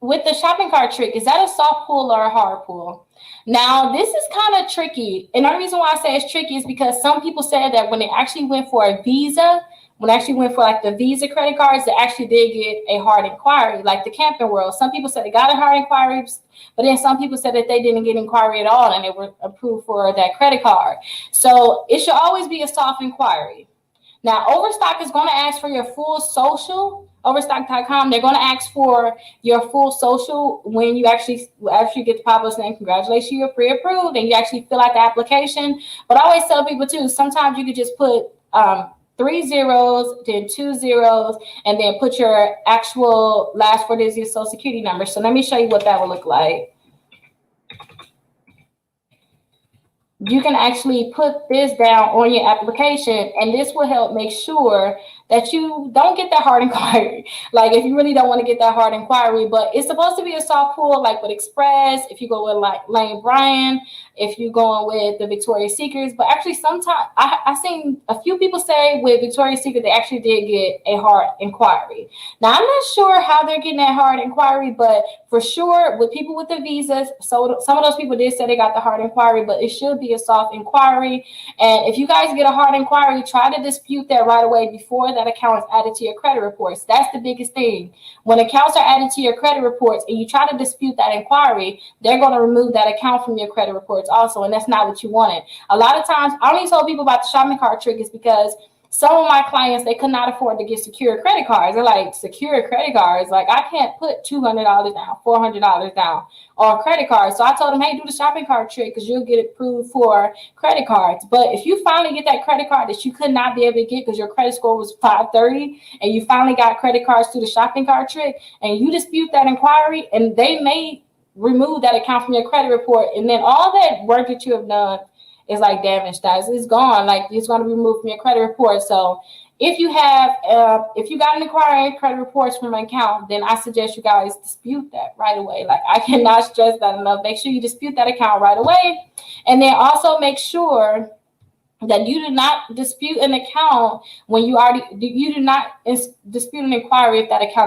with the shopping cart trick, is that a soft pull or a hard pull? Now, this is kind of tricky. And the reason why I say it's tricky is because some people said that when they actually went for a Visa, when they actually went for like the Visa credit cards, they actually did get a hard inquiry, like the camping world. Some people said they got a hard inquiry, but then some people said that they didn't get inquiry at all and they were approved for that credit card. So it should always be a soft inquiry. Now, Overstock is going to ask for your full social. Overstock.com, they're going to ask for your full social when you actually get the pop-up saying, congratulations, you're pre-approved, and you actually fill out the application. But I always tell people, too, sometimes you could just put 3 zeros, then 2 zeros, and then put your actual last 4 digits of your social security number. So let me show you what that will look like. You can actually put this down on your application, and this will help make sure that you don't get that hard inquiry. Like if you really don't want to get that hard inquiry, but it's supposed to be a soft pull, like with Express, if you go with like Lane Bryant, if you're going with the Victoria's Secrets. But actually sometimes I've seen a few people say with Victoria's Secret, they actually did get a hard inquiry. Now, I'm not sure how they're getting that hard inquiry, but for sure with people with the visas, so some of those people did say they got the hard inquiry, but it should be a soft inquiry. And if you guys get a hard inquiry, try to dispute that right away before that account is added to your credit reports. That's the biggest thing. When accounts are added to your credit reports and you try to dispute that inquiry, they're going to remove that account from your credit reports also, and that's not what you wanted. A lot of times, I only told people about the shopping cart trick is because some of my clients, they could not afford to get secure credit cards. They're like, secure credit cards? Like, I can't put $200 down, $400 down on credit cards. So I told them, hey, do the shopping cart trick because you'll get approved for credit cards. But if you finally get that credit card that you could not be able to get because your credit score was 530 and you finally got credit cards through the shopping cart trick and you dispute that inquiry and they may remove that account from your credit report, and then all that work that you have done is like damaged. It's gone. Like it's going to be removed from your credit report. So if you have, if you got an inquiry credit reports from an account, then I suggest you guys dispute that right away. Like I cannot stress that enough. Make sure you dispute that account right away, and then also make sure that you do not dispute an account when you do not dispute an inquiry if that account